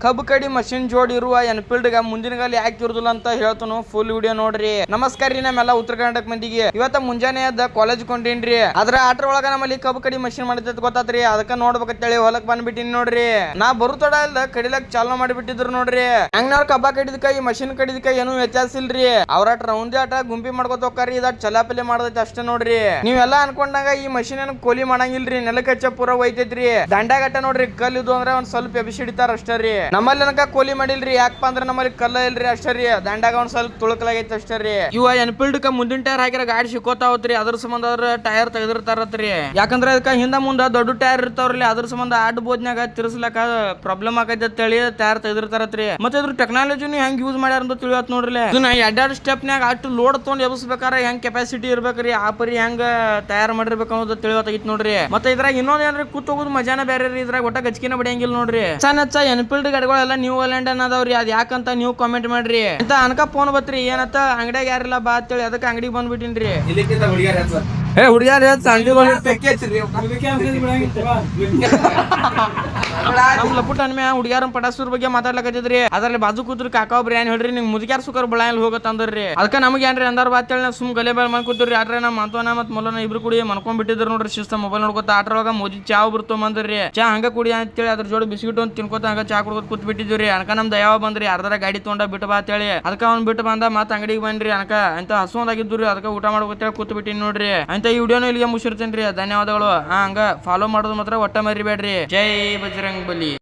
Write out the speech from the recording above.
ಕಬ್ಬು ಕಡಿ ಮಷಿನ್ ಜೋಡಿ ಇರುವ ಎನ್ಫೀಲ್ಡ್ ಗ ಮುಂದಿನ ಗಾಲಿ ಯಾಕೆ ಇರುದಿಲ್ಲ ಅಂತ ಹೇಳ್ತಾನು. ಫುಲ್ ವಿಡಿಯೋ ನೋಡ್ರಿ. ನಮಸ್ಕಾರ ರೀ ನಮ್ಮೆಲ್ಲ ಉತ್ತರ ಕರ್ನಾಟಕ ಮಂದಿಗೆ. ಇವತ್ತ ಮುಂಜಾನೆ ಎದ್ದ ಕಾಲೇಜ್ ಕೊಂಡೇನ್ರಿ. ಅದ್ರ ಆಟರ್ ಒಳಗ ನಮ್ಮಲ್ಲಿ ಕಬ್ಬು ಕಡಿ ಮಷಿನ್ ಮಾಡಿದ್ ಗೊತ್ತಾತ್ರಿ. ಅದಕ್ಕ ನೋಡ್ಬೇಕಂತೇಳಿ ಹೊಲಕ್ ಬಂದ್ಬಿಟ್ಟಿನಿ ನೋಡ್ರಿ. ನಾ ಬರು ತಡ ಇಲ್ದ ಕಡಿಲಕ್ ಚಾಲೂ ಮಾಡಿಬಿಟ್ಟಿದ್ರು ನೋಡ್ರಿ. ಹಂಗ್ನವ್ರ ಕಬ್ಬ ಕಡಿದಕ್ಕ ಈ ಮಷಿನ್ ಕಡಿದಕ್ಕ ಏನು ವ್ಯತ್ಯಾಸ ಇಲ್ರಿ. ಅವ್ರ ಆಟ ರೌಂದಿ ಆಟ ಗುಂಪಿ ಮಾಡ್ಕೊತ ಹೋಗ್ತಾರಿ. ಇದ ಚಲಾಪಲಿ ಮಾಡದೈತಿ ಅಷ್ಟೇ ನೋಡ್ರಿ. ನೀವೆಲ್ಲಾ ಅನ್ಕೊಂಡಾಗ ಈ ಮಷಿನ್ ಏನ್ ಕೋಲಿ ಮಾಡಂಗಿಲ್ರಿ. ನೆಲಕ್ ಹಚ್ಚ ಪೂರ ಒಯ್ತೈತ್ರಿ. ದಂಡಾಗಟ್ಟ ನೋಡ್ರಿ. ಕಲ್ ಇದು ಅಂದ್ರೆ ಒಂದ್ ಸ್ವಲ್ಪ ಎಬಿಸಿ ಹಿಡಿತಾರ ಅಷ್ಟೇ ರೀ. ನಮ್ಮಲ್ಲಿ ನನಕ ಕೋಲಿ ಮಾಡಿಲ್ರಿ. ಯಾಕಪ್ಪ ಅಂದ್ರೆ ನಮ್ಮಲ್ಲಿ ಕಲ್ಲ ಇಲ್ರಿ ಅಷ್ಟೇ ರೀ. ದಂಡಾಗ ಒಂದ್ ಸ್ವಲ್ಪ ತುಳುಕಲಾಗೈತಿ ಅಷ್ಟೇ ರೀ. ಇವ ಎನ್ಫೀಲ್ಡ್ ಕ ಮುಂದಿನ ಟೈರ್ ಹಾಕಿರ ಗಾಡಿ ಸಿಕ್ಕೋತಾವತ್ರಿ. ಅದ್ರ ಸಂಬಂಧ ಅವ್ರ ಟೈರ್ ತೆಗೆದಿರ್ತಾರತ್ರಿ. ಯಾಕಂದ್ರೆ ಅದಕ್ಕ ಹಿಂದ ಮುಂದ ದೊಡ್ಡ ಟೈರ್ ಇರ್ತಾವ್ರಿ. ಅದ್ರ ಸಂಬಂಧ ಆಡ್ ಬೋದ್ನಾಗ ತಿರ್ಸ್ಲಕ ಪ್ರಾಬ್ಲಮ್ ಆಗೈತಿ ಅಂತ ಹೇಳಿ ಟೈರ್ ತೆಗೆದಿರ್ತಾರತ್ರಿ. ಮತ್ತೆ ಇದ್ರ ಟೆಕ್ನಾಲಜಿನು ಹೆಂಗ್ ಯೂಸ್ ಮಾಡ್ಯಾರ ಅಂತ ತಿಳಿಯತ್ ನೋಡ್ರಿ. ಇದನ್ನ ಎರಡ್ ಸ್ಟೆಪ್ನಾಗ ಅಷ್ಟು ಲೋಡ್ ತಗೊಂಡ್ ಎಬ್ಸ್ಬೇಕಾರ ಹೆಂಗ್ ಕೆಪಾಸಿಟಿ ಇರ್ಬೇಕ್ರಿ. ಆ ಪರಿ ಹೆಂಗ ತಯಾರು ಮಾಡಿರ್ಬೇಕು ಅನ್ನೋದು ತಿಳಿಯೋತಾಗಿತ್ತು ನೋಡ್ರಿ. ಮತ್ತೆ ಇದ್ರಾಗ ಇನ್ನೊಂದ್ ಏನ್ರಿ ಕೂತ್ ಹೋಗೋದು ಮಜಾನ ಬೇರೆ ರೀ. ಇದ್ರಾಗ ಒಟ್ಟ ಗಚ್ಕಿನ ಬಡಿಯಂಗಿಲ್ಲ ನೋಡ್ರಿ. ಸಣ್ಣ ಎನ್ಫೀಲ್ಡ್ ಗಾಡಿಗಳೆಲ್ಲ ನ್ಯೂ ಹಾಲೆಂಡ್ ಅನ್ನದವ್ರಿ. ಅದ್ ಯಾಕಂತ ನೀವು ಕಾಮೆಂಟ್ ಮಾಡ್ರಿ ಅಂತ ಅನ್ಕ ಫೋನ್ ಬತ್ರಿ. ಏನತ್ತ ಅಂಗಡಿಯಾಗ ಯಾರಿಲ್ಲ ಬಾ ಅಂತೇಳಿ ಅದಕ್ಕೆ ಅಂಗಡಿಗೆ ಬಂದ್ಬಿಟ್ಟಿನ್ರಿ. ಹುಡುಗ್ಯಾರ ನಮ್ ಲಪುಟ್ ಅನ್ಮೆ ಹುಡುಗ್ಯಾರ ಪಟಾಸೂರ್ ಬಗ್ಗೆ ಮಾತಾಡ್ಲಕತ್ತಿದ್ರಿ. ಅದ್ರಲ್ಲಿ ಬಾಜು ಕೂತ್ರಿ ಕಾಕ ಒಬ್ರು ಏನ್ ಹೇಳ್ರಿ ನಿಂಗ್ ಮುದುಕ್ಯಾರ ಸುಕರ್ ಬಳಯಲ್ಲಿ ಹೋಗತ್ತ ಅಂದ್ರಿ. ಅದಕ್ಕ ನಮ್ಗೆ ಏನ್ರಿ ಅಂದಾರ ಬಾತೇಳಿ ಸುಮ್ ಗಲೆ ಬಾಳ್ ಮಾಡ್ಕೊತಿವ್ರಿ. ಆಟ್ರೆ ನಮ್ ಮಾತವನ ಮತ್ ಮೊಲನ ಇಬ್ರು ಕೂಡಿ ಮನ್ಕೊಂಡ್ ಬಿಟ್ಟಿದ್ರು ನೋಡ್ರಿ. ಶಿಸ್ತ ಮೊಬೈಲ್ ನೋಡ್ಕೊತ ಆಟ್ರೊಳಗ ಮೋದಿ ಚಾ ಬರ್ತಂದ್ರಿ. ಚಾ ಹಂಗ ಕುಡಿ ಅಂತೇಳಿ ಅದ್ರ ಜೋಡಿ ಬಿಸ್ಕಿಟ್ ಒಂದು ತಿನ್ಕೋತ ಹಂಗ ಚಾ ಕುಡ್ಕೋತ ಕೂತ್ ಬಿಟ್ಟಿದ್ವಿ. ಅನ್ಕ ನಮ್ ದಯಾವ ಬಂದ್ರಿ. ಅರ್ಧರ ಗಾಡಿ ತೊಗೊಂಡ ಬಿಟ್ಟು ಬಾ ಅಂತೇಳಿ ಅದಕ್ಕ ಅವ್ನ್ ಬಿಟ್ಟು ಬಂದ ಮತ್ ಅಂಗಡಿಗೆ ಬಂದ್ರಿ. ಅನ್ಕ ಅಂತ ಹಸುವಂದಾಗಿದ್ರಿ. ಅದಕ್ಕ ಊಟ ಮಾಡ್ಕೊತೇಳಿ ಕೂತ್ ಬಿಟ್ಟಿನಿ ನೋಡ್ರಿ. ಅಂತ ಈ ವಿಡಿಯೋನು ಇಲ್ಲಿಗೆ ಮುಗಿಸಿರ್ತೇನ್ರಿ. ಧನ್ಯವಾದಗಳು. ಹಂಗ ಫಾಲೋ ಮಾಡೋದು ಮಾತ್ರ ಒಟ್ಟ ಮರಿಬೇಡ್ರಿ. ಜೈ ಬಜರಂಗ್ ಬಲಿ.